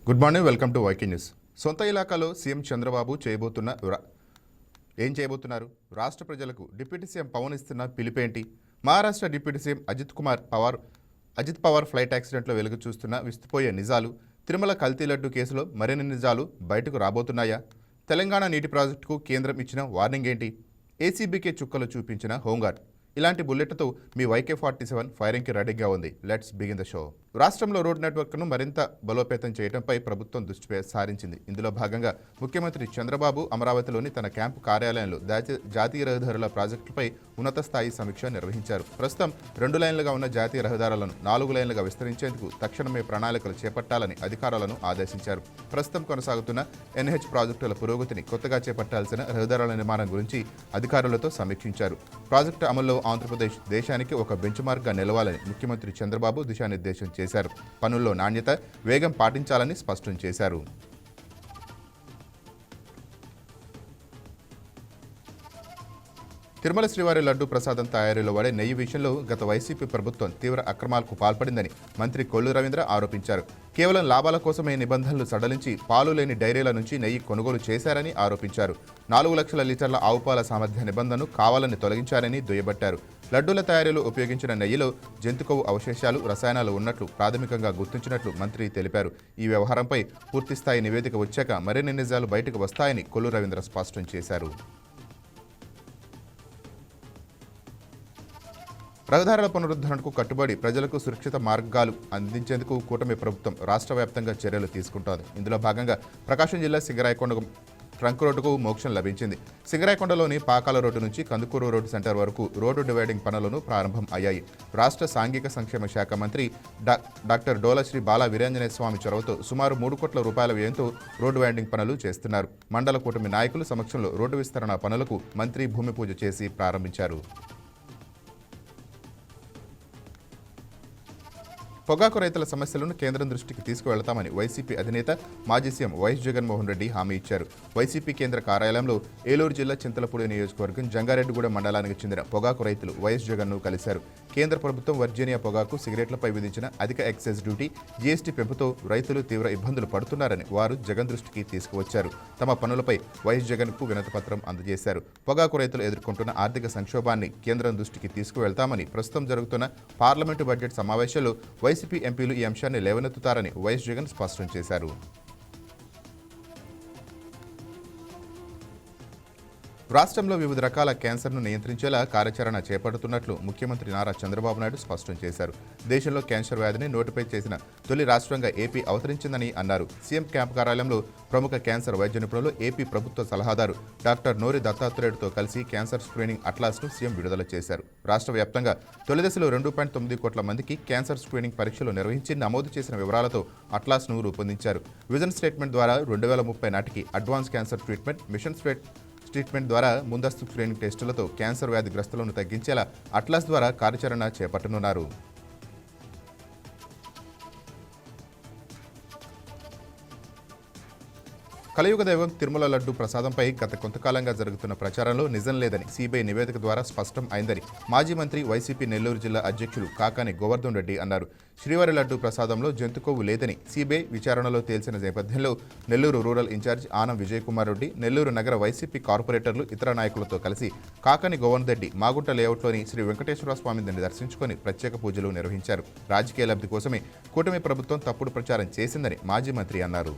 Good morning, welcome to YK news. సొంత ఇలాకాలో CM Chandrababu ఏం చేయబోతున్నారు? రాష్ట్ర ప్రజలకు డిప్యూటీ సీఎం పవన్ ఇస్తున్న పిలుపేంటి? Maharashtra deputy CM Ajit Pawar flight యాక్సిడెంట్లో వెలుగు చూస్తున్న విస్తుపోయే నిజాలు, తిరుమల కల్తీ లడ్డు కేసులో మరిన్ని నిజాలు బయటకు రాబోతున్నాయా? తెలంగాణ నీటి ప్రాజెక్టుకు కేంద్రం ఇచ్చిన వార్నింగ్ ఏంటి? ఏసీబీకే చుక్కలు చూపించిన హోంగార్డ్. ఇలాంటి బుల్లెట్తో మీ YK47 ఫైరింగ్కి రెడీగా ఉంది. Let's begin the show. రాష్ట్రంలో రోడ్ నెట్వర్క్ను మరింత బలోపేతం చేయడంపై ప్రభుత్వం దృష్టి సారించింది. ఇందులో భాగంగా ముఖ్యమంత్రి చంద్రబాబు అమరావతిలోని తన క్యాంపు కార్యాలయంలో జాతీయ రహదారుల ప్రాజెక్టులపై ఉన్నత స్థాయి సమీక్ష నిర్వహించారు. ప్రస్తుతం 2 లైన్లుగా ఉన్న జాతీయ రహదారులను 4 లైన్లుగా విస్తరించేందుకు తక్షణమే ప్రణాళికలు చేపట్టాలని అధికారులను ఆదేశించారు. ప్రస్తుతం కొనసాగుతున్న NH ప్రాజెక్టుల పురోగతిని, కొత్తగా చేపట్టాల్సిన రహదారుల నిర్మాణం గురించి అధికారులతో సమీక్షించారు. ప్రాజెక్టు అమల్లో ఆంధ్రప్రదేశ్ దేశానికి ఒక బెంచ్ మార్క్గా నిలవాలని ముఖ్యమంత్రి చంద్రబాబు దిశానిర్దేశం చేశారు. పనుల్లో నాణ్యత, వేగం పాటించాలని స్పష్టం చేశారు. తిరుమల శ్రీవారి లడ్డు ప్రసాదం తయారీలో వాడే నెయ్యి విషయంలో గత వైసీపీ ప్రభుత్వం తీవ్ర అక్రమాలకు పాల్పడిందని మంత్రి కొల్లు రవీంద్ర ఆరోపించారు. కేవలం లాభాల కోసమే నిబంధనలు సడలించి పాలు లేని డైరీల నుంచి నెయ్యి కొనుగోలు చేశారని ఆరోపించారు. 4 లక్షల లీటర్ల ఆవుపాల సామర్థ్య నిబంధనను కావాలని తొలగించారని దుయ్యబట్టారు. లడ్డూల తయారీలో ఉపయోగించిన నెయ్యిలో జంతుకొవ్వు అవశేషాలు, రసాయనాలు ఉన్నట్లు ప్రాథమికంగా గుర్తించినట్లు మంత్రి తెలిపారు. ఈ వ్యవహారంపై పూర్తిస్థాయి నివేదిక వచ్చాక మరిన్ని నిజాలు బయటకు వస్తాయని కొల్లు రవీంద్ర స్పష్టం చేశారు. రహదారుల పునరుద్ధరణకు కట్టుబడి ప్రజలకు సురక్షిత మార్గాలు అందించేందుకు కూటమి ప్రభుత్వం రాష్ట్ర వ్యాప్తంగా చర్యలు తీసుకుంటోంది. ఇందులో భాగంగా ప్రకాశం జిల్లా సింగరాయకొండ ట్రంక్ రోడ్డుకు మోక్షం లభించింది. సింగరాయకొండలోని పాకాల రోడ్డు నుంచి కందుకూరు రోడ్డు సెంటర్ వరకు రోడ్డు డివైడింగ్ పనులను ప్రారంభం అయ్యాయి. రాష్ట్ర సాంఘిక సంక్షేమ శాఖ మంత్రి డాక్టర్ డోలశ్రీ బాల వీరాంజనేయ స్వామి చొరవతో సుమారు 3 కోట్ల రూపాయల వ్యయంతో రోడ్డు వైండింగ్ పనులు చేస్తున్నారు. మండల కూటమి నాయకుల సమక్షంలో రోడ్డు విస్తరణ పనులకు మంత్రి భూమి పూజ చేసి ప్రారంభించారు. పొగాకు రైతుల సమస్యలను కేంద్రం దృష్టికి తీసుకువెళతామని వైసీపీ అధినేత మాజీ సీఎం వైఎస్ జగన్మోహన్ రెడ్డి హామీ ఇచ్చారు. వైసీపీ కేంద్ర కార్యాలయంలో ఏలూరు జిల్లా చింతలపూడి నియోజకవర్గం జంగారెడ్డిగూడ మండలానికి చెందిన పొగాకు రైతులు వైఎస్ జగన్ను కలిశారు. కేంద్ర ప్రభుత్వం వర్జీనియా పొగాకు, సిగరెట్లపై విధించిన అధిక ఎక్సైజ్ డ్యూటీ, జీఎస్టీ పెంపుతో రైతులు తీవ్ర ఇబ్బందులు పడుతున్నారని వారు జగన్ దృష్టికి తీసుకువచ్చారు. తమ పనులపై వైఎస్ జగన్కు వినతిపత్రం అందజేశారు. పొగాకు రైతులు ఎదుర్కొంటున్న ఆర్థిక సంక్షోభాన్ని కేంద్రం దృష్టికి తీసుకువెళ్తామని, ప్రస్తుతం జరుగుతున్న పార్లమెంటు బడ్జెట్ సమావేశాల్లో వైసీపీ ఎంపీలు ఈ అంశాన్ని లేవనెత్తుతారని వైఎస్ జగన్ స్పష్టం చేశారు. రాష్ట్రంలో వివిధ రకాల క్యాన్సర్ను నియంత్రించేలా కార్యాచరణ చేపడుతున్నట్లు ముఖ్యమంత్రి నారా చంద్రబాబు నాయుడు స్పష్టం చేశారు. దేశంలో క్యాన్సర్ వ్యాధిని నోటిఫై చేసిన తొలి రాష్ట్రంగా ఏపీ అవతరించిందని అన్నారు. సీఎం క్యాంప్ కార్యాలయంలో ప్రముఖ క్యాన్సర్ వైద్య నిపుణులు, ఏపీ ప్రభుత్వ సలహాదారు డాక్టర్ నోరి దత్తాత్రేయుడుతో కలిసి క్యాన్సర్ స్క్రీనింగ్ అట్లాస్ను సీఎం విడుదల చేశారు. రాష్ట్ర వ్యాప్తంగా తొలి దశలో 2.9 కోట్ల మందికి క్యాన్సర్ స్క్రీనింగ్ పరీక్షలు నిర్వహించి నమోదు చేసిన వివరాలతో అట్లాస్ను రూపొందించారు. విజన్ స్టేట్మెంట్ ద్వారా 2030 నాటికి advance cancer treatment, mission treatment ద్వారా ముందస్తు స్క్రీనింగ్ టెస్టులతో క్యాన్సర్ వ్యాధిగ్రస్తులను తగ్గించేలా అట్లాస్ ద్వారా కార్యాచరణ చేపట్టనున్నారు. కలియుగ దైవం తిరుమల లడ్డు ప్రసాదంపై గత కొంతకాలంగా జరుగుతున్న ప్రచారంలో నిజం లేదని సిబిఐ నివేదిక ద్వారా స్పష్టం అయిందని మాజీ మంత్రి, వైసీపీ నెల్లూరు జిల్లా అధ్యక్షులు కాకాని గోవర్ధన్ రెడ్డి అన్నారు. శ్రీవారి లడ్డు ప్రసాదంలో జంతుకొవ్వు లేదని సిబిఐ విచారణలో తేల్చిన నేపథ్యంలో నెల్లూరు రూరల్ ఇన్ఛార్జ్ ఆనం విజయ్ కుమార్ రెడ్డి, నెల్లూరు నగర వైసీపీ కార్పొరేటర్లు, ఇతర నాయకులతో కలిసి కాకాని గోవర్ధన్ రెడ్డి మాగుంట లేఅవుట్లోని శ్రీ వెంకటేశ్వర స్వామిని దర్శించుకొని ప్రత్యేక పూజలు నిర్వహించారు. రాజకీయ లబ్ధి కోసమే కూటమి ప్రభుత్వం తప్పుడు ప్రచారం చేసిందని మాజీ మంత్రి అన్నారు.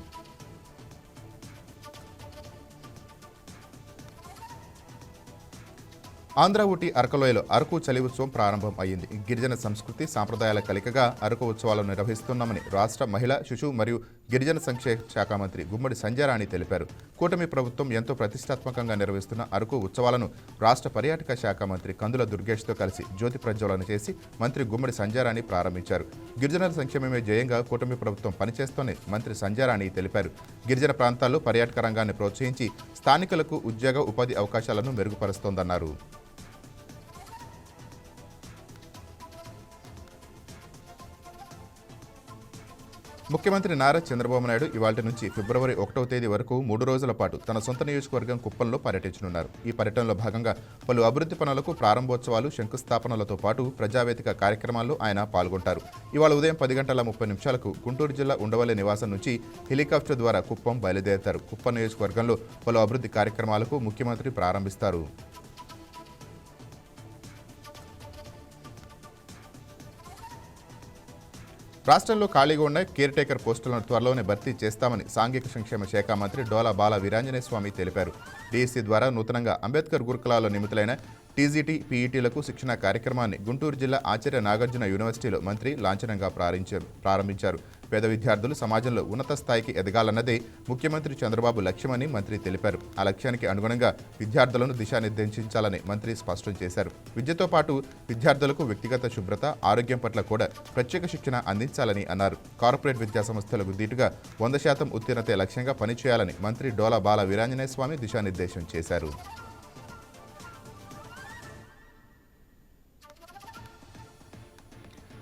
ఆంధ్ర ఊటీ అరకులోయలో అరకు చలి ఉత్సవం ప్రారంభం అయ్యింది. గిరిజన సంస్కృతి సాంప్రదాయాల కలికగా అరకు ఉత్సవాలను నిర్వహిస్తున్నామని రాష్ట్ర మహిళా, శిశు మరియు గిరిజన సంక్షేమ శాఖ మంత్రి గుమ్మడి సంధ్యారాణి తెలిపారు. కూటమి ప్రభుత్వం ఎంతో ప్రతిష్టాత్మకంగా నిర్వహిస్తున్న అరకు ఉత్సవాలను రాష్ట్ర పర్యాటక శాఖ మంత్రి కందుల దుర్గేష్తో కలిసి జ్యోతి ప్రజ్వలన చేసి మంత్రి గుమ్మడి సంధ్యారాణి ప్రారంభించారు. గిరిజనుల సంక్షేమమే ధ్యేయంగా కూటమి ప్రభుత్వం పనిచేస్తోందని మంత్రి సంధ్యారాణి తెలిపారు. గిరిజన ప్రాంతాల్లో పర్యాటక రంగాన్ని ప్రోత్సహించి స్థానికులకు ఉద్యోగ, ఉపాధి అవకాశాలను మెరుగుపరుస్తోందన్నారు. ముఖ్యమంత్రి నారా చంద్రబాబు నాయుడు ఇవాళ నుంచి ఫిబ్రవరి 1వ తేదీ వరకు 3 రోజుల పాటు తన సొంత నియోజకవర్గం కుప్పంలో పర్యటించనున్నారు. ఈ పర్యటనలో భాగంగా పలు అభివృద్ధి పనులకు ప్రారంభోత్సవాలు, శంకుస్థాపనలతో పాటు ప్రజావేదిక కార్యక్రమాల్లో ఆయన పాల్గొంటారు. ఇవాళ ఉదయం 10 గంటల 30 నిమిషాలకు గుంటూరు జిల్లా ఉండవల్లి నివాసం నుంచి హెలికాప్టర్ ద్వారా కుప్పం బయలుదేరతారు. కుప్పం నియోజకవర్గంలో పలు అభివృద్ధి కార్యక్రమాలకు ముఖ్యమంత్రి ప్రారంభిస్తారు. రాష్ట్రంలో ఖాళీగా ఉన్న కేర్ టేకర్ పోస్టులను త్వరలోనే భర్తీ చేస్తామని సాంఘిక సంక్షేమ శాఖ మంత్రి డోలా బాల వీరాంజనేయ స్వామి తెలిపారు. డీఎస్సీ ద్వారా నూతనంగా అంబేద్కర్ గురుకులాల్లో నియమితులైన టీజీటీ, పీఈటీలకు శిక్షణ కార్యక్రమాన్ని గుంటూరు జిల్లా ఆచార్య నాగార్జున యూనివర్సిటీలో మంత్రి లాంఛనంగా ప్రారంభించారు. పేద విద్యార్థులు సమాజంలో ఉన్నత స్థాయికి ఎదగాలన్నదే ముఖ్యమంత్రి చంద్రబాబు లక్ష్యమని మంత్రి తెలిపారు. ఆ లక్ష్యానికి అనుగుణంగా విద్యార్థులను దిశానిర్దేశించాలని మంత్రి స్పష్టం చేశారు. విద్యతో పాటు విద్యార్థులకు వ్యక్తిగత శుభ్రత, ఆరోగ్యం పట్ల కూడా ప్రత్యేక శిక్షణ అందించాలని అన్నారు. కార్పొరేట్ విద్యా సంస్థలకు దీటుగా 100% ఉత్తీర్ణతే లక్ష్యంగా పనిచేయాలని మంత్రి డోలా బాల వీరాంజనేయ స్వామి దిశానిర్దేశం చేశారు.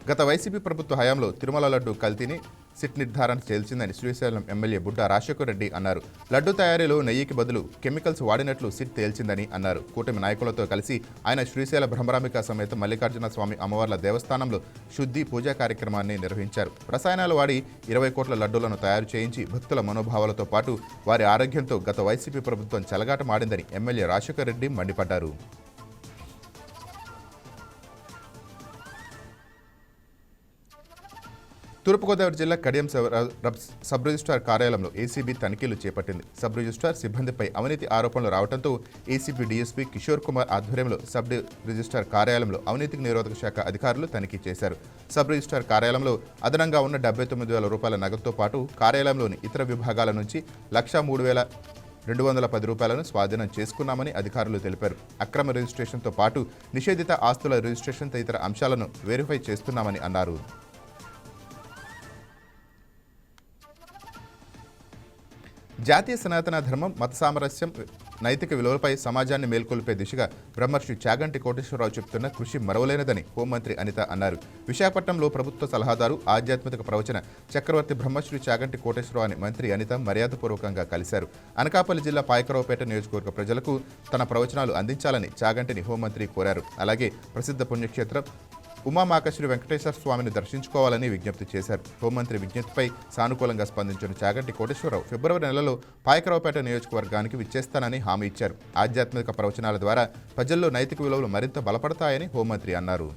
గత వైసీపీ ప్రభుత్వ హయాంలో తిరుమల లడ్డు కల్తీని సిట్ నిర్ధారణ తేల్చిందని శ్రీశైలం ఎమ్మెల్యే బుడ్డా రాజశేఖర్ రెడ్డి అన్నారు. లడ్డు తయారీలో నెయ్యికి బదులు కెమికల్స్ వాడినట్లు సిట్ తేల్చిందని అన్నారు. కూటమి నాయకులతో కలిసి ఆయన శ్రీశైల బ్రహ్మరాంబిక సమేత మల్లికార్జున స్వామి అమ్మవార్ల దేవస్థానంలో శుద్ధి పూజా కార్యక్రమాన్ని నిర్వహించారు. రసాయనాలు వాడి 20 కోట్ల లడ్డూలను తయారు చేయించి భక్తుల మనోభావాలతో పాటు వారి ఆరోగ్యంతో గత వైసీపీ ప్రభుత్వం చెలగాటమాడిందని ఎమ్మెల్యే రాజశేఖర్ రెడ్డి మండిపడ్డారు. తూర్పుగోదావరి జిల్లా కడియం సబ్ రిజిస్ట్రార్ కార్యాలయంలో ఏసీబీ తనిఖీలు చేపట్టింది. సబ్ రిజిస్ట్రార్ సిబ్బందిపై అవినీతి ఆరోపణలు రావడంతో ఏసీబీ డీఎస్పీ కిషోర్ కుమార్ ఆధ్వర్యంలో సబ్ రిజిస్ట్రార్ కార్యాలయంలో అవినీతికి నిరోధక శాఖ అధికారులు తనిఖీ చేశారు. సబ్ రిజిస్ట్రార్ కార్యాలయంలో అదనంగా ఉన్న 79,000 రూపాయల నగదుతో పాటు కార్యాలయంలోని ఇతర విభాగాల నుంచి 1,03,210 రూపాయలను స్వాధీనం చేసుకున్నామని అధికారులు తెలిపారు. అక్రమ రిజిస్ట్రేషన్తో పాటు నిషేధిత ఆస్తుల రిజిస్ట్రేషన్ తదితర అంశాలను వెరిఫై చేస్తున్నామని అన్నారు. జాతీయ సనాతన ధర్మం, మత సామరస్యం, నైతిక విలువలపై సమాజాన్ని మేల్కొల్పే దిశగా బ్రహ్మర్షి చాగంటి కోటేశ్వరరావు చెబుతున్న కృషి మరవలేనిదని హోంమంత్రి అనిత అన్నారు. విశాఖపట్నంలో ప్రభుత్వ సలహాదారు, ఆధ్యాత్మిక ప్రవచన చక్రవర్తి బ్రహ్మశ్రీ చాగంటి కోటేశ్వరరావు అని మంత్రి అనిత మర్యాదపూర్వకంగా కలిశారు. అనకాపల్లి జిల్లా పాయకరావుపేట నియోజకవర్గ ప్రజలకు తన ప్రవచనాలు అందించాలని చాగంటిని హోంమంత్రి కోరారు. అలాగే ప్రసిద్ధ పుణ్యక్షేత్రం ఉమామాకశ్రీ వెంకటేశ్వర స్వామిని దర్శించుకోవాలని విజ్ఞప్తి చేశారు. హోంమంత్రి విజ్ఞప్తిపై సానుకూలంగా స్పందించిన చాగంటి కోటేశ్వరరావు ఫిబ్రవరి నెలలో పాయకరావుపేట నియోజకవర్గానికి విచ్చేస్తానని హామీ ఇచ్చారు. ఆధ్యాత్మిక ప్రవచనాల ద్వారా ప్రజల్లో నైతిక విలువలు మరింత బలపడతాయని హోంమంత్రి అన్నారు.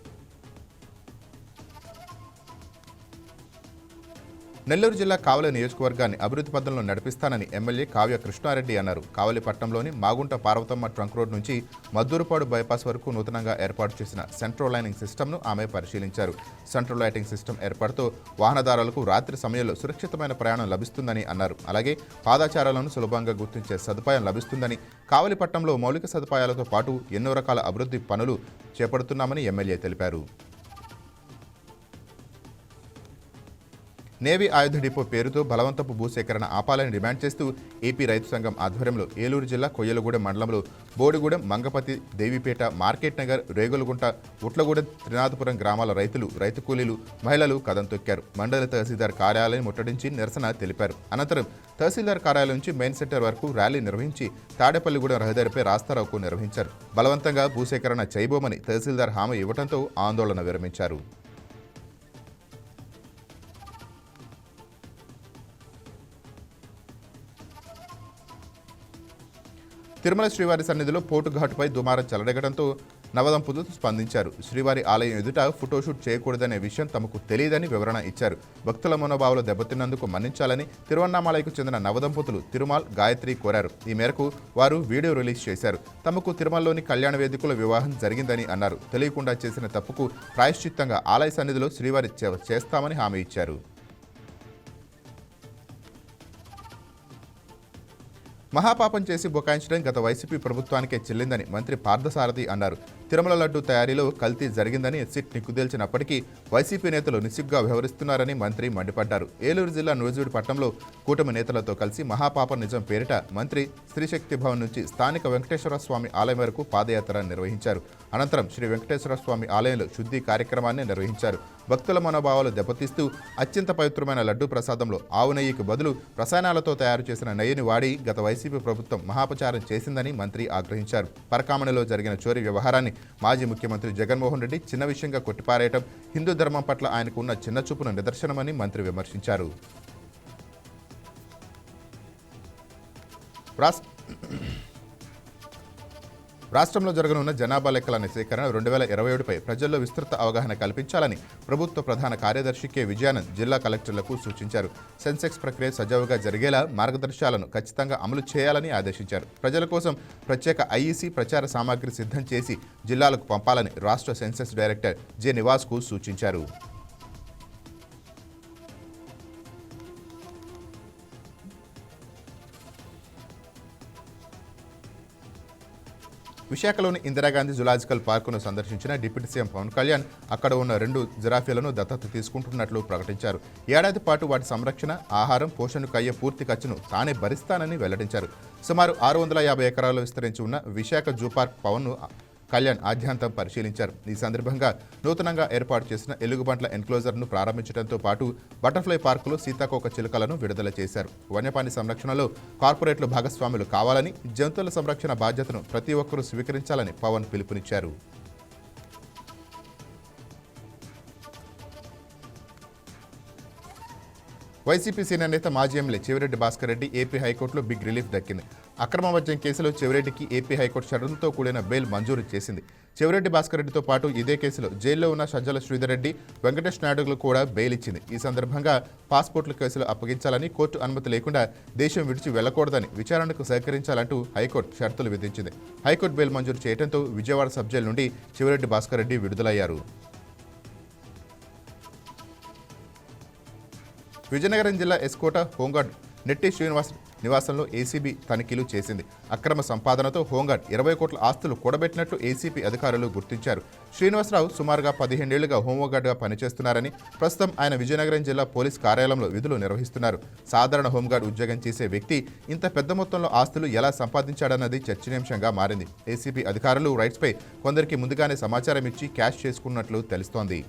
నెల్లూరు జిల్లా కావలి నియోజకవర్గాన్ని అభివృద్ధి పథంలో నడిపిస్తానని ఎమ్మెల్యే కావ్య కృష్ణారెడ్డి అన్నారు. కావలి పట్టణంలోని మాగుంట పార్వతమ్మ ట్రంక్ రోడ్ నుంచి మద్దూరుపాడు బైపాస్ వరకు నూతనంగా ఏర్పాటు చేసిన సెంట్రల్ లైటింగ్ సిస్టమ్ను ఆమె పరిశీలించారు. సెంట్రల్ లైటింగ్ సిస్టమ్ ఏర్పాటుతో వాహనదారులకు రాత్రి సమయంలో సురక్షితమైన ప్రయాణం లభిస్తుందని అన్నారు. అలాగే పాదచారాలను సులభంగా గుర్తించే సదుపాయం లభిస్తుందని, కావలి పట్టణంలో మౌలిక సదుపాయాలతో పాటు ఎన్నో రకాల అభివృద్ధి పనులు చేపడుతున్నామని ఎమ్మెల్యే తెలిపారు. నేవీ ఆయుధ డిపో పేరుతో బలవంతపు భూసేకరణ ఆపాలని డిమాండ్ చేస్తూ ఏపీ రైతు సంఘం ఆధ్వర్యంలో ఏలూరు జిల్లా కొయ్యలగూడెం మండలంలో బోడిగూడెం, మంగపతి, దేవిపేట, మార్కెట్ నగర్, రేగులగుంట, ఉట్లగూడెం, త్రినాథపురం గ్రామాల రైతులు, రైతు కూలీలు, మహిళలు కదం తొక్కారు. మండల తహసీల్దార్ కార్యాలయం ముట్టడించి నిరసన తెలిపారు. అనంతరం తహసీల్దార్ కార్యాలయం నుంచి మెయిన్ సెంటర్ వరకు ర్యాలీ నిర్వహించి తాడేపల్లిగూడెం రహదారిపై రాస్తారోకో నిర్వహించారు. బలవంతంగా భూసేకరణ చేయబోమని తహసీల్దార్ హామీ ఇవ్వడంతో ఆందోళన విరమించారు. తిరుమల శ్రీవారి సన్నిధిలో పోటుఘాటుపై దుమారం చెలరేగడంతో నవదంపతులు స్పందించారు. శ్రీవారి ఆలయం ఎదుట ఫోటోషూట్ చేయకూడదనే విషయం తమకు తెలియదని వివరణ ఇచ్చారు. భక్తుల మనోభావాలు దెబ్బతిన్నందుకు మన్నించాలని తిరువన్నామలైకు చెందిన నవదంపతులు తిరుమల్, గాయత్రి కోరారు. ఈ మేరకు వారు వీడియో రిలీజ్ చేశారు. తమకు తిరుమలలోని కళ్యాణ వేదికలో వివాహం జరిగిందని అన్నారు. తెలియకుండా చేసిన తప్పుకు ప్రాయశ్చిత్తంగా ఆలయ సన్నిధిలో శ్రీవారి చేస్తామని హామీ ఇచ్చారు. మహాపాపం చేసి బుకాయించడం గత వైసీపీ ప్రభుత్వానికే చెల్లిందని మంత్రి పార్థసారథి అన్నారు. తిరుమల లడ్డు తయారీలో కల్తీ జరిగిందని సిట్ నిగ్గుదేల్చినప్పటికీ వైసీపీ నేతలు నిస్సిగ్గుగా వ్యవహరిస్తున్నారని మంత్రి మండిపడ్డారు. ఏలూరు జిల్లా నూజివీడుపట్నంలో కూటమి నేతలతో కలిసి మహాపాప నిజం పేరిట మంత్రి స్త్రీశక్తి భవన్ నుంచి స్థానిక వెంకటేశ్వర స్వామి ఆలయం వరకు పాదయాత్ర నిర్వహించారు. అనంతరం శ్రీ వెంకటేశ్వర స్వామి ఆలయంలో శుద్ధి కార్యక్రమాన్ని నిర్వహించారు. భక్తుల మనోభావాలు దెబ్బతీస్తూ అత్యంత పవిత్రమైన లడ్డూ ప్రసాదంలో ఆవు నెయ్యికి బదులు రసాయనాలతో తయారు చేసిన నెయ్యిని వాడి గత వైసీపీ ప్రభుత్వం మహాపచారం చేసిందని మంత్రి ఆగ్రహించారు. పరకామణిలో జరిగిన చోరీ వ్యవహారాన్ని మాజీ ముఖ్యమంత్రి జగన్మోహన్ రెడ్డి చిన్న విషయంగా కొట్టిపారేయటం హిందూ ధర్మం పట్ల ఆయనకు ఉన్న చిన్న చూపును నిదర్శనమని మంత్రి విమర్శించారు. రాష్ట్రంలో జరగనున్న జనాభా లెక్కల సేకరణ 2027పై ప్రజల్లో విస్తృత అవగాహన కల్పించాలని ప్రభుత్వ ప్రధాన కార్యదర్శి కె విజయానంద్ జిల్లా కలెక్టర్లకు సూచించారు. సెన్సెక్స్ ప్రక్రియ సజావుగా జరిగేలా మార్గదర్శకాలను ఖచ్చితంగా అమలు చేయాలని ఆదేశించారు. ప్రజల కోసం ప్రత్యేక ఐఈసీ ప్రచార సామాగ్రి సిద్ధం చేసి జిల్లాలకు పంపాలని రాష్ట్ర సెన్సెస్ డైరెక్టర్ జె నివాస్కు సూచించారు. విశాఖలోని ఇందిరాగాంధీ జులాజికల్ పార్కును సందర్శించిన డిప్యూటీ సీఎం పవన్ కళ్యాణ్ అక్కడ ఉన్న 2 జిరాఫీలను దత్తత తీసుకుంటున్నట్లు ప్రకటించారు. ఏడాది పాటు వాటి సంరక్షణ, ఆహారం, పోషణకు అయ్యే పూర్తి ఖర్చును తానే భరిస్తానని వెల్లడించారు. సుమారు 650 ఎకరాల్లో విస్తరించి ఉన్న విశాఖ జూ పార్క్ పవన్ను కళ్యాణ్ ఆద్యంతం పరిశీలించారు. ఈ సందర్భంగా నూతనంగా ఏర్పాటు చేసిన ఎలుగుబంట్ల ఎన్క్లోజర్ను ప్రారంభించడంతో పాటు బటర్ఫ్లై పార్కులో సీతాకోక చిలుకలను విడుదల చేశారు. వన్యప్రాణి సంరక్షణలో కార్పొరేట్లు భాగస్వాములు కావాలని, జంతువుల సంరక్షణ బాధ్యతను ప్రతి ఒక్కరూ స్వీకరించాలని పవన్ పిలుపునిచ్చారు. వైసీపీ సీనియర్ నేత మాజీ ఎమ్మెల్యే చెవిరెడ్డి భాస్కర్ రెడ్డి ఏపీ హైకోర్టులో బిగ్ రిలీఫ్ దక్కింది. అక్రమ మద్యం కేసులో చెవిరెడ్డికి ఏపీ హైకోర్టు షరతులతో కూడిన బెయిల్ మంజూరు చేసింది. చెవిరెడ్డి భాస్కర్ రెడ్డితో పాటు ఇదే కేసులో జైల్లో ఉన్న సజ్జల శ్రీధర్ రెడ్డి, వెంకటేష్ నాయుడులు కూడా బెయిల్ ఇచ్చింది. ఈ సందర్భంగా పాస్పోర్ట్ల కేసులు అప్పగించాలని, కోర్టు అనుమతి లేకుండా దేశం విడిచి వెళ్లకూడదని, విచారణకు సహకరించాలంటూ హైకోర్టు షరతులు విధించింది. హైకోర్టు బెయిల్ మంజూరు చేయడంతో విజయవాడ సబ్ జైలు నుండి చెవిరెడ్డి భాస్కర్ రెడ్డి విడుదలయ్యారు. విజయనగరం జిల్లా ఎస్కోట హోంగార్డ్ నెట్టి శ్రీనివాస్ నివాసంలో ఏసీబీ తనిఖీలు చేసింది. అక్రమ సంపాదనతో హోంగార్డ్ 20 కోట్ల ఆస్తులు కూడబెట్టినట్లు ఏసీబీ అధికారులు గుర్తించారు. శ్రీనివాసరావు సుమారుగా 15 ఏళ్లుగా హోంగార్డ్గా పనిచేస్తున్నారని, ప్రస్తుతం ఆయన విజయనగరం జిల్లా పోలీస్ కార్యాలయంలో విధులు నిర్వహిస్తున్నారు. సాధారణ హోంగార్డ్ ఉద్యోగం చేసే వ్యక్తి ఇంత పెద్ద మొత్తంలో ఆస్తులు ఎలా సంపాదించాడన్నది చర్చనీయాంశంగా మారింది. ఏసీబీ అధికారులు రైట్స్పై కొందరికి ముందుగానే సమాచారం ఇచ్చి క్యాష్ చేసుకున్నట్లు తెలుస్తోంది.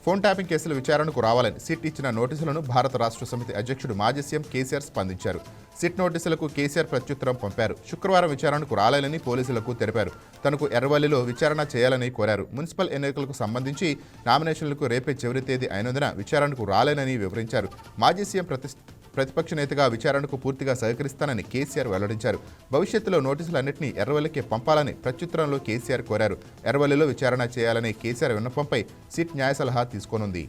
ఫోన్ ట్యాపింగ్ కేసుల విచారణకు రావాలని సిట్ ఇచ్చిన నోటీసులను భారత రాష్ట్ర సమితి అధ్యక్షుడు మాజీ సీఎం కేసీఆర్ స్పందించారు. సిట్ నోటీసులకు కేసీఆర్ ప్రత్యుత్తరం పంపారు. శుక్రవారం విచారణకు రాలేదని పోలీసులకు తెలిపారు. తనకు ఎర్రవల్లిలో విచారణ చేయాలని కోరారు. మున్సిపల్ ఎన్నికలకు సంబంధించి నామినేషన్లకు రేపే చివరి తేదీ అయినందున విచారణకు రాలేనని వివరించారు. మాజీ సీఎం ప్రతిపక్ష నేతగా విచారణకు పూర్తిగా సహకరిస్తానని కేసీఆర్ వెల్లడించారు. భవిష్యత్తులో నోటీసులన్నింటినీ ఎర్రవల్లికి పంపాలని ప్రత్యుత్తరంలో కేసీఆర్ కోరారు. ఎర్రవల్లిలో విచారణ చేయాలనే కేసీఆర్ విన్నపంపై సిట్ న్యాయ సలహా తీసుకోనుంది.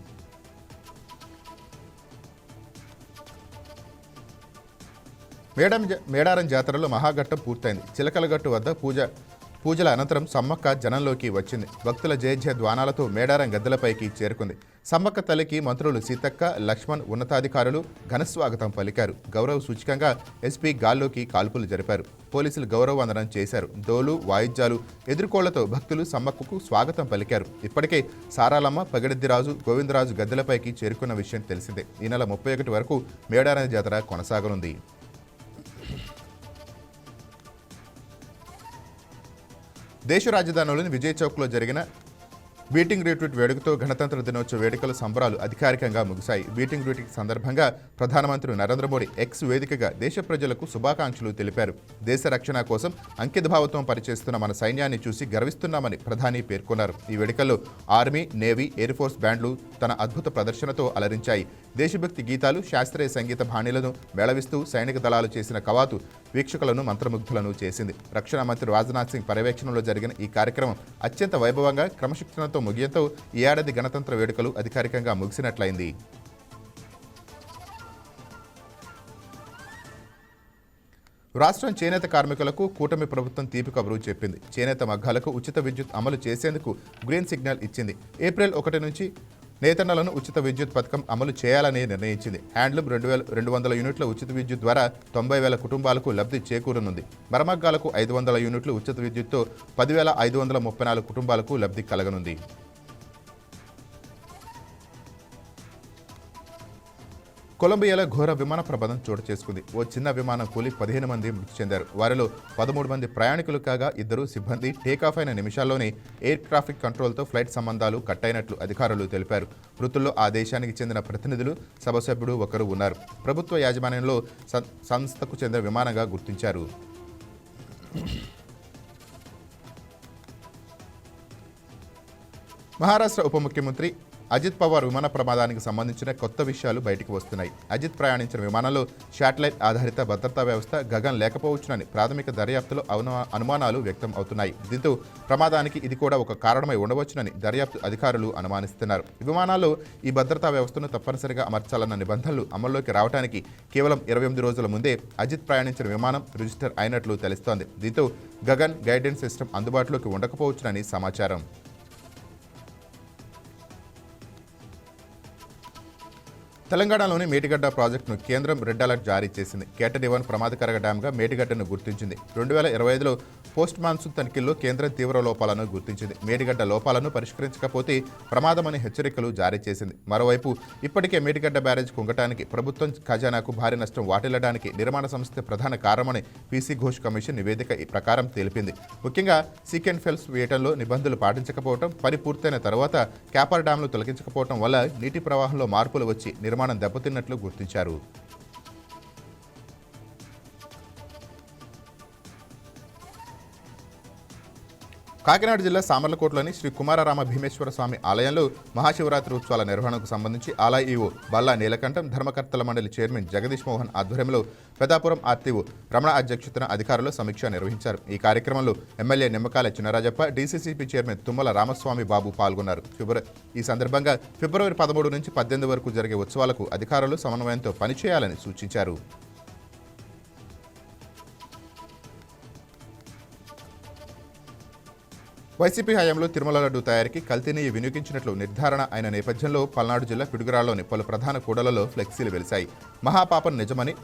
మేడారం జాతరలో మహాఘట్టం పూర్తయింది. చిలకలగట్టు వద్ద పూజల అనంతరం సమ్మక్క జనంలోకి వచ్చింది. భక్తుల జయజయ ద్వానాలతో మేడారం గద్దెలపైకి చేరుకుంది. సమ్మక్క తల్లికి మంత్రులు సీతక్క, లక్ష్మణ్, ఉన్నతాధికారులు ఘనస్వాగతం పలికారు. గౌరవ సూచికంగా ఎస్పీ గాల్లోకి కాల్పులు జరిపారు. పోలీసులు గౌరవ వందనం చేశారు. డోలు, వాయిద్యాలు, ఎదుర్కోళ్లతో భక్తులు సమ్మక్కకు స్వాగతం పలికారు. ఇప్పటికే సారాలమ్మ, పగిడిద్దిరాజు, గోవిందరాజు గద్దెలపైకి చేరుకున్న విషయం తెలిసిందే. ఈ నెల 31 వరకు మేడారం జాతర కొనసాగనుంది. దేశ రాజధానిలోని విజయ్ చౌక్లో జరిగిన బీటింగ్ రిట్రీట్ వేడుకతో గణతంత్ర దినోత్సవ వేడుకల సంబరాలు అధికారికంగా ముగిశాయి. బీటింగ్ రిట్రీట్ సందర్భంగా ప్రధానమంత్రి నరేంద్ర మోడీ ఎక్స్ వేదికగా దేశ ప్రజలకు శుభాకాంక్షలు తెలిపారు. దేశ రక్షణ కోసం అంకితభావంతో పనిచేస్తున్న మన సైన్యాన్ని చూసి గర్విస్తున్నామని ప్రధాని పేర్కొన్నారు. ఈ వేడుకల్లో ఆర్మీ, నేవీ, ఎయిర్ ఫోర్స్ బ్యాండ్లు తన అద్భుత ప్రదర్శనతో అలరించాయి. దేశభక్తి గీతాలు, శాస్త్రీయ సంగీత బాణీలను మేళవిస్తూ సైనిక దళాలు చేసిన కవాతు వీక్షకులను మంత్రముగ్ధులను చేసింది. రక్షణ మంత్రి రాజ్నాథ్ సింగ్ పర్యవేక్షణలో జరిగిన ఈ కార్యక్రమం అత్యంత వైభవంగా, క్రమశిక్షణతో ముగియంతో ఈ ఏడాది గణతంత్ర వేడుకలు అధికారికంగా ముగిసినట్లయింది. రాష్ట్రం చేనేత కార్మికులకు కూటమి ప్రభుత్వం తీపి కబురు చెప్పింది. చేనేత మగ్గాలకు ఉచిత విద్యుత్ అమలు చేసేందుకు గ్రీన్ సిగ్నల్ ఇచ్చింది. ఏప్రిల్ 1 నుంచి నేతన్నలను ఉచిత విద్యుత్ పథకం అమలు చేయాలని నిర్ణయించింది. హ్యాండ్లూమ్ 2,200 యూనిట్ల ఉచిత విద్యుత్ ద్వారా 90,000 కుటుంబాలకు లబ్ధి చేకూరనుంది. మరమగ్గాలకు 500 యూనిట్లు ఉచిత విద్యుత్తో 10,534 కుటుంబాలకు లబ్ధి కలగనుంది. కొలంబియాలో ఘోర విమాన ప్రమాదం చోటు చేసుకుంది. ఓ చిన్న విమానం కూలి 15 మంది మృతి చెందారు. వారిలో 13 మంది ప్రయాణికులు కాగా 2 సిబ్బంది. టేకాఫ్ అయిన నిమిషాల్లోనే ఎయిర్ ట్రాఫిక్ కంట్రోల్తో ఫ్లైట్ సంబంధాలు కట్టయినట్లు అధికారులు తెలిపారు. మృతుల్లో ఆ దేశానికి చెందిన ప్రతినిధులు, సభ సభ్యుడు ఒకరు ఉన్నారు. ప్రభుత్వ యాజమాన్యంలో సంస్థకు చెందిన విమానంగా గుర్తించారు. మహారాష్ట్ర ఉప ముఖ్యమంత్రి అజిత్ పవార్ విమాన ప్రమాదానికి సంబంధించిన కొత్త విషయాలు బయటకు వస్తున్నాయి. అజిత్ ప్రయాణించిన విమానంలో శాటిలైట్ ఆధారిత భద్రతా వ్యవస్థ గగన్ లేకపోవచ్చునని ప్రాథమిక దర్యాప్తులో అనుమానాలు వ్యక్తం అవుతున్నాయి. దీంతో ప్రమాదానికి ఇది కూడా ఒక కారణమై ఉండవచ్చునని దర్యాప్తు అధికారులు అనుమానిస్తున్నారు. విమానాల్లో ఈ భద్రతా వ్యవస్థను తప్పనిసరిగా అమర్చాలన్న నిబంధనలు అమల్లోకి రావడానికి కేవలం 28 రోజుల ముందే అజిత్ ప్రయాణించిన విమానం రిజిస్టర్ అయినట్లు తెలుస్తోంది. దీంతో గగన్ గైడెన్స్ సిస్టమ్ అందుబాటులోకి ఉండకపోవచ్చునని సమాచారం. తెలంగాణలోని మేడిగడ్డ ప్రాజెక్టును కేంద్రం రెడ్ అలర్ట్ జారీ చేసింది. కేటగిరీ 1 ప్రమాదకర డ్యాంగా మేడిగడ్డను గుర్తించింది. 2025లో పోస్ట్ మాన్సూన్ తనిఖీల్లో కేంద్రం తీవ్ర లోపాలను గుర్తించింది. మేడిగడ్డ లోపాలను పరిష్కరించకపోతే ప్రమాదమని హెచ్చరికలు జారీ చేసింది. మరోవైపు ఇప్పటికే మేడిగడ్డ బ్యారేజ్ కుంగటానికి ప్రభుత్వం ఖజానాకు భారీ నష్టం వాటిల్లడానికి నిర్మాణ సంస్థ ప్రధాన కారణమని పీసీ ఘోష్ కమిషన్ నివేదిక ఈ ప్రకారం తెలిపింది. ముఖ్యంగా సీక్ అండ్ ఫెల్స్ వేయటంలో నిబంధనలు పాటించకపోవడం, పని పూర్తయిన తర్వాత క్యాపర్ డ్యాంలు తొలగించకపోవడం వల్ల నీటి ప్రవాహంలో మార్పులు వచ్చి నిర్మాణం దెబ్బతిన్నట్లు గుర్తించారు. కాకినాడ జిల్లా సామర్లకోటలోని శ్రీ కుమారరామ భీమేశ్వర స్వామి ఆలయంలో మహాశివరాత్రి ఉత్సవాల నిర్వహణకు సంబంధించి ఆలయ ఈవో బల్లా నీలకంఠం, ధర్మకర్తల మండలి చైర్మన్ జగదీష్ మోహన్ ఆధ్వర్యంలో పెదాపురం ఆర్టీఓ రమణ అధ్యక్షతన అధికారులు సమీక్ష నిర్వహించారు. ఈ కార్యక్రమంలో MLA Nimmakayala Chinarajappa, DCCP chairman Tummala Ramaswamy బాబు పాల్గొన్నారు. ఈ సందర్భంగా ఫిబ్రవరి 13 నుంచి 18 వరకు జరిగే ఉత్సవాలకు అధికారులు సమన్వయంతో పనిచేయాలని సూచించారు. వైసీపీ హయాంలో తిరుమల లడ్డు తయారీకి కల్తీ నెయ్యి వినియోగించినట్లు నిర్ధారణ అయిన నేపథ్యంలో పల్నాడు జిల్లా పిడుగురాళ్లోని పలు ప్రధాన కూడళ్లలో ఫ్లెక్సీలు వెలిశాయి. మహాపాపం నిజమని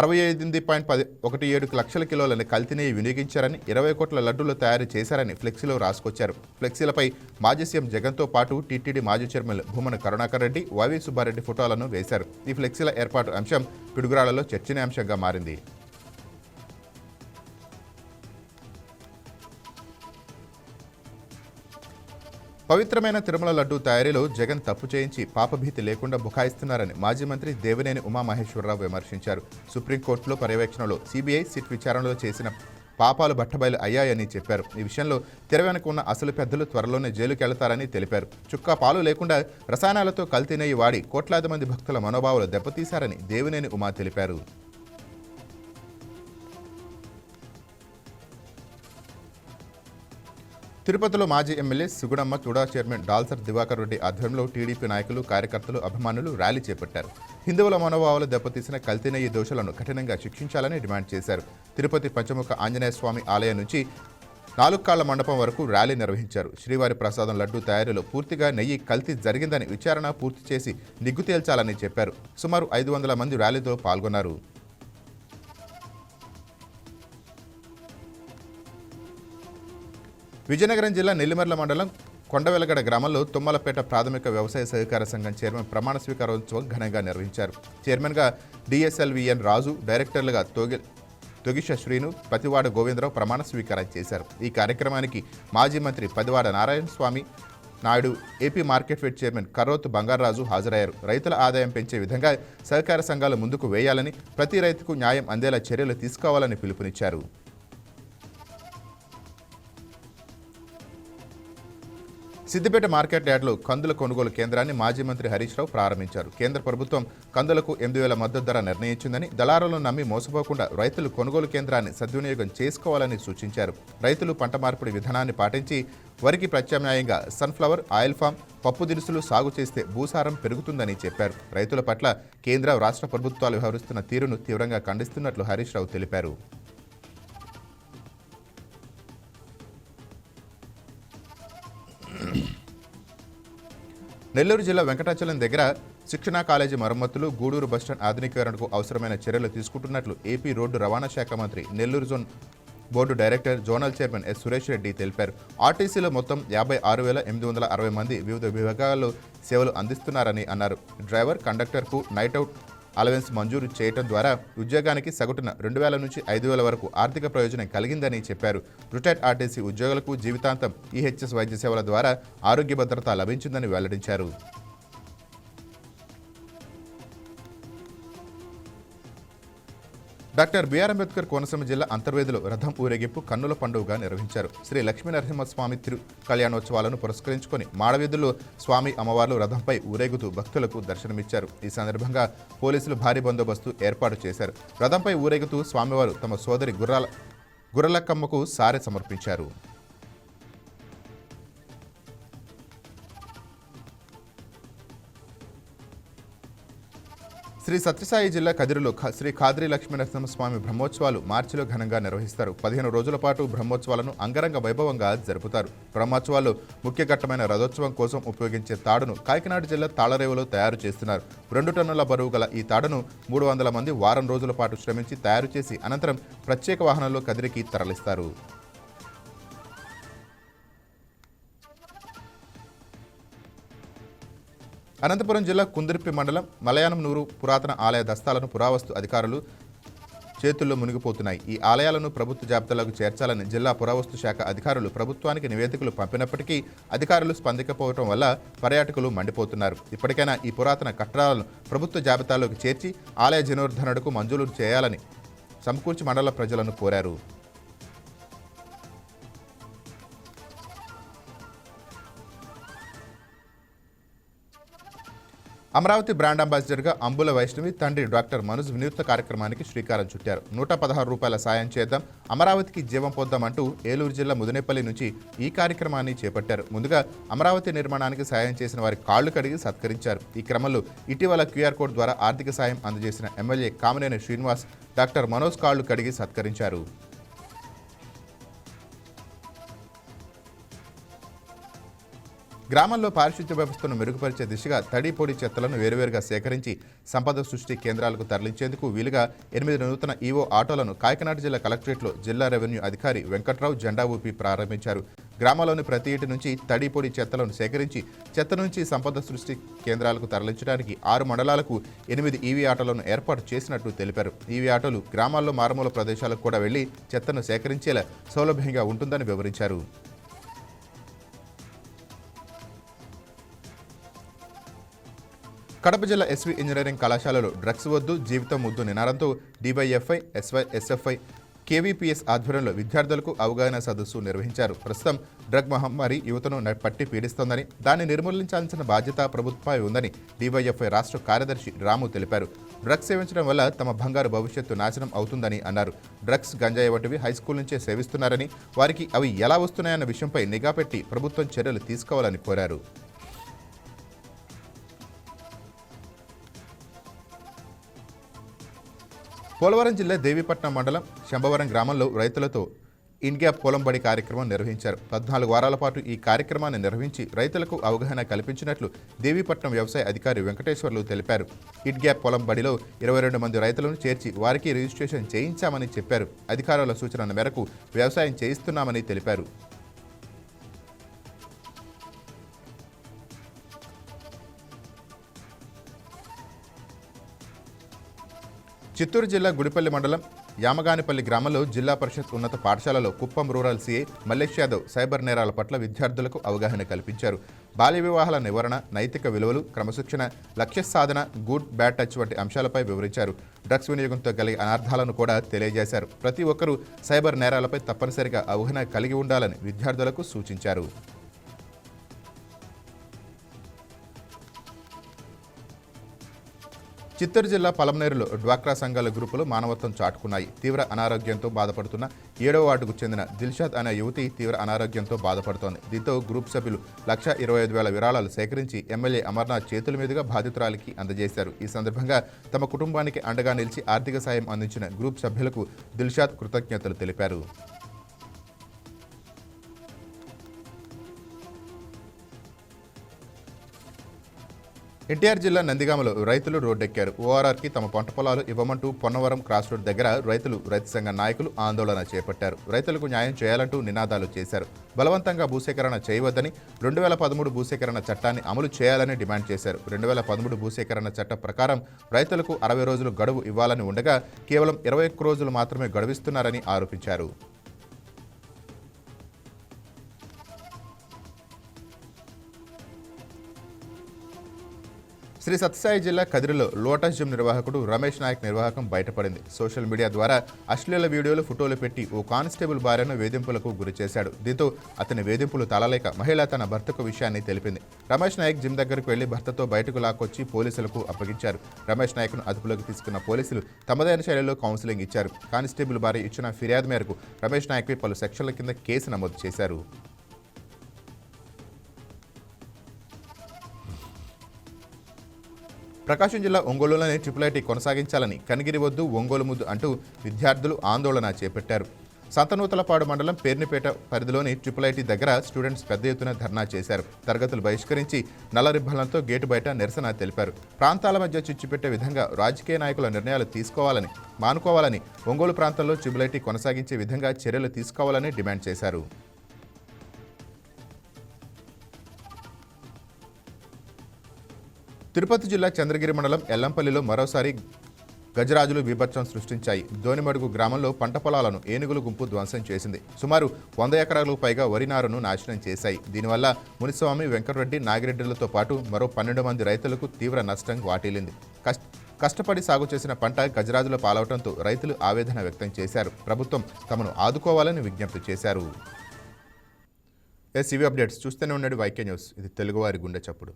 68.17 లక్షల కిలోల కల్తీ నెయ్యి వినియోగించారని, 20 కోట్ల లడ్డూలు తయారు చేశారని ఫ్లెక్సీలో రాసుకొచ్చారు. ఫ్లెక్సీలపై మాజీ సీఎం జగన్తో పాటు టీటీడీ మాజీ చైర్మన్ భూమన కరుణాకర్ రెడ్డి, వైవి సుబ్బారెడ్డి ఫోటోలను వేశారు. ఈ ఫ్లెక్సీల ఏర్పాటు అంశం పిడుగురాళ్లలో చర్చనీయాంశంగా మారింది. పవిత్రమైన తిరుమల లడ్డూ తయారీలో జగన్ తప్పు చేయించి పాపభీతి లేకుండా బుకాయిస్తున్నారని మాజీ మంత్రి దేవినేని ఉమామహేశ్వరరావు విమర్శించారు. సుప్రీంకోర్టులో పర్యవేక్షణలో సిబిఐ సిట్ విచారణలో చేసిన పాపాలు బట్టబయలు అయ్యాయని చెప్పారు. ఈ విషయంలో తెర వెనుక ఉన్న అసలు పెద్దలు త్వరలోనే జైలుకెళ్తారని తెలిపారు. చుక్క పాలు లేకుండా రసాయనాలతో కల్తీ నెయ్యి వాడి కోట్లాది మంది భక్తుల మనోభావాలు దెబ్బతీశారని దేవినేని ఉమా తెలిపారు. తిరుపతిలో మాజీ ఎమ్మెల్యే సుగుణమ్మ తుడా చైర్మన్ డాల్సర్ దివాకర్ రెడ్డి ఆధ్వర్యంలో టీడీపీ నాయకులు, కార్యకర్తలు, అభిమానులు ర్యాలీ చేపట్టారు. హిందువుల మనోభావాలు దెబ్బతీసిన కల్తీ నెయ్యి దోషులను కఠినంగా శిక్షించాలని డిమాండ్ చేశారు. తిరుపతి పంచముఖ ఆంజనేయ స్వామి ఆలయం నుంచి 4 కాళ్ల మండపం వరకు ర్యాలీ నిర్వహించారు. శ్రీవారి ప్రసాదం లడ్డూ తయారీలో పూర్తిగా నెయ్యి కల్తీ జరిగిందని విచారణ పూర్తి చేసి నిగ్గు తేల్చాలని చెప్పారు. సుమారు 500 మంది ర్యాలీతో పాల్గొన్నారు. విజయనగరం జిల్లా నెల్లిమర్ల మండలం కొండవెలగడ గ్రామంలో తుమ్మలపేట ప్రాథమిక వ్యవసాయ సహకార సంఘం చైర్మన్ ప్రమాణ స్వీకారోత్సవం ఘనంగా నిర్వహించారు. చైర్మన్గా డిఎస్ఎల్విఎన్ రాజు, డైరెక్టర్లుగా తొగిష శ్రీను, పతివాడ గోవిందరావు ప్రమాణ స్వీకారం చేశారు. ఈ కార్యక్రమానికి మాజీ మంత్రి Pathivada Narayana Swamy Naidu, AP market fed chairman Karrothu Bangaraju హాజరయ్యారు. రైతుల ఆదాయం పెంచే విధంగా సహకార సంఘాలు ముందుకు వేయాలని, ప్రతి రైతుకు న్యాయం అందేలా చర్యలు తీసుకోవాలని పిలుపునిచ్చారు. సిద్దిపేట మార్కెట్ యార్డులో కందుల కొనుగోలు కేంద్రాన్ని మాజీ మంత్రి హరీష్ రావు ప్రారంభించారు. కేంద్ర ప్రభుత్వం కందులకు 8,000 మద్దతు ధర నిర్ణయించిందని, దళారులను నమ్మి మోసపోకుండా రైతులు కొనుగోలు కేంద్రాన్ని సద్వినియోగం చేసుకోవాలని సూచించారు. రైతులు పంట మార్పిడి విధానాన్ని పాటించి వరికి ప్రత్యామ్నాయంగా సన్ఫ్లవర్, ఆయిల్ ఫామ్, పప్పు దినుసులు సాగు చేస్తే భూసారం పెరుగుతుందని చెప్పారు. రైతుల పట్ల కేంద్ర, రాష్ట్ర ప్రభుత్వాలు వ్యవహరిస్తున్న తీరును తీవ్రంగా ఖండిస్తున్నట్లు హరీష్ రావు తెలిపారు. నెల్లూరు జిల్లా వెంకటాచలం దగ్గర శిక్షణా కాలేజీ మరమ్మతులు, గూడూరు బస్టాండ్ ఆధునీకరణకు అవసరమైన చర్యలు తీసుకుంటున్నట్లు ఏపీ రోడ్డు రవాణా శాఖ మంత్రి, Nellore zone board director, zonal chairman S Suresh Reddy తెలిపారు. ఆర్టీసీలో మొత్తం 56,860 మంది వివిధ విభాగాల్లో సేవలు అందిస్తున్నారని అన్నారు. డ్రైవర్, కండక్టర్కు నైట్అవుట్ అలవెన్స్ మంజూరు చేయడం ద్వారా ఉద్యోగానికి సగటున 2,000 నుంచి 5,000 వరకు ఆర్థిక ప్రయోజనం కలిగిందని చెప్పారు. రిటైర్డ్ ఆర్టీసీ ఉద్యోగులకు జీవితాంతం ఈహెచ్ఎస్ వైద్య సేవల ద్వారా ఆరోగ్య భద్రత లభించిందని వెల్లడించారు. డాక్టర్ బిఆర్ అంబేద్కర్ కోనసీమ జిల్లా అంతర్వేదిలో రథం ఊరేగింపు కన్నుల పండుగగా నిర్వహించారు. శ్రీ లక్ష్మీ నరసింహస్వామి తిరు కళ్యాణోత్సవాలను పురస్కరించుకొని మాడవీధుల్లో స్వామి, అమ్మవార్లు రథంపై ఊరేగుతూ భక్తులకు దర్శనమిచ్చారు. ఈ సందర్భంగా పోలీసులు భారీ బందోబస్తు ఏర్పాటు చేశారు. రథంపై ఊరేగుతూ స్వామివారు తమ సోదరి గుర్రలక్కమ్మకు సారె సమర్పించారు. శ్రీ సత్యసాయి జిల్లా కదిరిలో శ్రీ ఖాద్రి లక్ష్మీనరసింహస్వామి బ్రహ్మోత్సవాలు మార్చిలో ఘనంగా నిర్వహిస్తారు. 15 రోజుల పాటు బ్రహ్మోత్సవాలను అంగరంగ వైభవంగా జరుపుతారు. బ్రహ్మోత్సవాల్లో ముఖ్య ఘట్టమైన రథోత్సవం కోసం ఉపయోగించే తాడును కాకినాడ జిల్లా తాళరేవులో తయారు చేస్తున్నారు. 2 టన్నుల బరువు గల ఈ తాడును 300 మంది వారం రోజుల పాటు శ్రమించి తయారు చేసి అనంతరం ప్రత్యేక వాహనంలో కదిరికి తరలిస్తారు. అనంతపురం జిల్లా కుందుర్పి మండలం మలయానూరు పురాతన ఆలయ దస్తాలను పురావస్తు అధికారులు చేతుల్లో మునిగిపోతున్నాయి. ఈ ఆలయాలను ప్రభుత్వ జాబితాలోకి చేర్చాలని జిల్లా పురావస్తు శాఖ అధికారులు ప్రభుత్వానికి నివేదికలు పంపినప్పటికీ అధికారులు స్పందించకపోవడం వల్ల పర్యాటకులు మండిపోతున్నారు. ఇప్పటికైనా ఈ పురాతన కట్టడాలను ప్రభుత్వ జాబితాలోకి చేర్చి ఆలయ జీర్ణోద్ధరణకు మంజూరు చేయాలని సమకూర్చి మండల ప్రజలను కోరారు. అమరావతి బ్రాండ్ అంబాసిడర్గా అంబుల వైష్ణవి తండ్రి డాక్టర్ మనోజ్ వినూత్న కార్యక్రమానికి శ్రీకారం చుట్టారు. 116 రూపాయల సాయం చేద్దాం, అమరావతికి జీవం పోద్దామంటూ ఏలూరు జిల్లా ముదినేపల్లి నుంచి ఈ కార్యక్రమాన్ని చేపట్టారు. ముందుగా అమరావతి నిర్మాణానికి సాయం చేసిన వారి కాళ్లు కడిగి సత్కరించారు. ఈ క్రమంలో ఇటీవల క్యూఆర్ కోడ్ ద్వారా ఆర్థిక సాయం అందజేసిన ఎమ్మెల్యే కామినేని శ్రీనివాస్ డాక్టర్ మనోజ్ కాళ్లు కడిగి సత్కరించారు. గ్రామంలో పారిశుద్ధ్య వ్యవస్థను మెరుగుపరిచే దిశగా తడి, పొడి చెత్తలను వేరువేరుగా సేకరించి సంపద సృష్టి కేంద్రాలకు తరలించేందుకు వీలుగా 8 నూతన ఈవో ఆటోలను కాకినాడ జిల్లా కలెక్టరేట్లో జిల్లా రెవెన్యూ అధికారి వెంకట్రావు జెండా ఊపి ప్రారంభించారు. గ్రామాల్లోని ప్రతి ఇంటి నుంచి తడి, పొడి చెత్తలను సేకరించి చెత్త నుంచి సంపద సృష్టి కేంద్రాలకు తరలించడానికి 6 మండలాలకు 8 ఈవీ ఆటోలను ఏర్పాటు చేసినట్లు తెలిపారు. ఈవీ ఆటోలు గ్రామాల్లో మారుమూల ప్రదేశాలకు కూడా వెళ్లి చెత్తను సేకరించేలా సౌలభ్యంగా ఉంటుందని వివరించారు. కడప జిల్లా ఎస్వి ఇంజనీరింగ్ కళాశాలలో డ్రగ్స్ వద్దు, జీవితం వద్దు నినాదంతో డివైఎఫ్ఐ, ఎస్ఎఫ్ఐ, కేవీపీఎస్ ఆధ్వర్యంలో విద్యార్థులకు అవగాహన సదస్సు నిర్వహించారు. ప్రస్తుతం డ్రగ్ మహమ్మారి యువతను పట్టి పీడిస్తోందని, దాన్ని నిర్మూలించాల్సిన బాధ్యత ప్రభుత్వంపై ఉందని డివైఎఫ్ఐ రాష్ట్ర కార్యదర్శి రాము తెలిపారు. డ్రగ్స్ సేవించడం వల్ల తమ బంగారు భవిష్యత్తు నాశనం అవుతుందని అన్నారు. డ్రగ్స్, గంజాయి వంటివి హైస్కూల్ నుంచే సేవిస్తున్నారని, వారికి అవి ఎలా వస్తున్నాయన్న విషయంపై నిఘా పెట్టి ప్రభుత్వం చర్యలు తీసుకోవాలని కోరారు. పోలవరం జిల్లా దేవీపట్నం మండలం శంభవరం గ్రామంలో రైతులతో ఇన్గ్యాప్ పొలంబడి కార్యక్రమం నిర్వహించారు. 14 వారాల పాటు ఈ కార్యక్రమాన్ని నిర్వహించి రైతులకు అవగాహన కల్పించినట్లు దేవీపట్నం వ్యవసాయ అధికారి వెంకటేశ్వర్లు తెలిపారు. ఇన్గ్యాప్ పొలం బడిలో 22 మంది రైతులను చేర్చి వారికి రిజిస్ట్రేషన్ చేయించామని చెప్పారు. అధికారుల సూచనల మేరకు వ్యవసాయం చేయిస్తున్నామని తెలిపారు. చిత్తూరు జిల్లా గుడిపల్లి మండలం యామగానిపల్లి గ్రామంలో జిల్లా పరిషత్ ఉన్నత పాఠశాలలో Kuppam rural CI Mallesh Yadav cyber నేరాల పట్ల విద్యార్థులకు అవగాహన కల్పించారు. బాల్య వివాహాల నివారణ, నైతిక విలువలు, క్రమశిక్షణ, లక్ష్య సాధన, గుడ్ బ్యాడ్ టచ్ వంటి అంశాలపై వివరించారు. డ్రగ్స్ వినియోగంతో కలిగే అనర్థాలను కూడా తెలియజేశారు. ప్రతి ఒక్కరూ సైబర్ నేరాలపై తప్పనిసరిగా అవగాహన కలిగి ఉండాలని విద్యార్థులకు సూచించారు. చిత్తూరు జిల్లా పలమనేరులో డ్వాక్రా సంఘాల గ్రూపులు మానవత్వం చాటుకున్నాయి. తీవ్ర అనారోగ్యంతో బాధపడుతున్న 7వ వార్డుకు చెందిన దిల్షాద్ అనే యువతి తీవ్ర అనారోగ్యంతో బాధపడుతోంది. దీంతో గ్రూప్ సభ్యులు 1,25,000 విరాళాలు సేకరించి ఎమ్మెల్యే అమర్నాథ్ చేతుల మీదుగా బాధితురాలికి అందజేశారు. ఈ సందర్భంగా తమ కుటుంబానికి అండగా నిలిచి ఆర్థిక సాయం అందించిన గ్రూప్ సభ్యులకు దిల్షాద్ కృతజ్ఞతలు తెలిపారు. ఎన్టీఆర్ జిల్లా నందిగామలో రైతులు రోడ్డెక్కారు. ఓఆర్ఆర్కి తమ పంట పొలాలు ఇవ్వమంటూ పొన్నవరం క్రాస్ రోడ్ దగ్గర రైతు సంఘ నాయకులు ఆందోళన చేపట్టారు. రైతులకు న్యాయం చేయాలంటూ నినాదాలు చేశారు. బలవంతంగా భూసేకరణ చేయవద్దని, 2013 భూసేకరణ చట్టాన్ని అమలు చేయాలని డిమాండ్ చేశారు. 2013 భూసేకరణ చట్టం ప్రకారం రైతులకు 60 రోజులు గడువు ఇవ్వాలని ఉండగా కేవలం 21 రోజులు మాత్రమే గడువిస్తున్నారని ఆరోపించారు. శ్రీ సత్యసాయి జిల్లా కదిరిలో లోటస్ జిమ్ నిర్వాహకుడు రమేష్ నాయక్ నిర్వాహకం బయటపడింది. సోషల్ మీడియా ద్వారా అశ్లీల వీడియోలు, ఫోటోలు పెట్టి ఓ కానిస్టేబుల్ భార్యను వేధింపులకు గురి చేశాడు. దీంతో అతని వేధింపులు తాళలేక మహిళ తన భర్తకు విషయాన్ని తెలిపింది. రమేష్ నాయక్ జిమ్ దగ్గరకు వెళ్లి భర్తతో బయటకు లాక్కొచ్చి పోలీసులకు అప్పగించారు. రమేష్ నాయక్ను అదుపులోకి తీసుకున్న పోలీసులు తమదైన శైలిలో కౌన్సిలింగ్ ఇచ్చారు. కానిస్టేబుల్ భార్య ఇచ్చిన ఫిర్యాదు మేరకు రమేష్ నాయక్పై పలు సెక్షన్ల కింద కేసు నమోదు చేశారు. ప్రకాశం జిల్లా ఒంగోలులోనే ట్రిపుల్ కొనసాగించాలని కనిగిరి వద్దు ఒంగోలు ముద్దు అంటూ విద్యార్థులు ఆందోళన చేపట్టారు. సంతనూతలపాడు మండలం పేర్నిపేట పరిధిలోని ట్రిపుల్ దగ్గర స్టూడెంట్స్ పెద్ద ఎత్తున ధర్నా చేశారు. తరగతులు బహిష్కరించి నల్ల రిబ్బన్లతో గేటు బయట నిరసన తెలిపారు. ప్రాంతాల మధ్య చిచ్చుపెట్టే విధంగా రాజకీయ నాయకుల నిర్ణయాలు మానుకోవాలని, ఒంగోలు ప్రాంతంలో ట్రిపుల్ కొనసాగించే విధంగా చర్యలు తీసుకోవాలని డిమాండ్ చేశారు. తిరుపతి జిల్లా చంద్రగిరి మండలం ఎల్లంపల్లిలో మరోసారి గజరాజులు బీభత్సం సృష్టించాయి. దోనిమడుగు గ్రామంలో పంట పొలాలను ఏనుగుల గుంపు ధ్వంసం చేసింది. సుమారు 100 ఎకరాలకు పైగా వరి నారును నాశనం చేశాయి. దీనివల్ల మునిస్వామి, వెంకటరెడ్డి, నాగిరెడ్డిలతో పాటు మరో 12 మంది రైతులకు తీవ్ర నష్టం వాటిల్లింది. కష్టపడి సాగు చేసిన పంట గజరాజుల పాలవటంతో రైతులు ఆవేదన వ్యక్తం చేశారు. ప్రభుత్వం తమను ఆదుకోవాలని విజ్ఞప్తి చేశారు. ఇవి అప్డేట్స్ చూస్తూనే ఉండండి వైకే న్యూస్. ఇది తెలుగువారి గుండె చప్పుడు.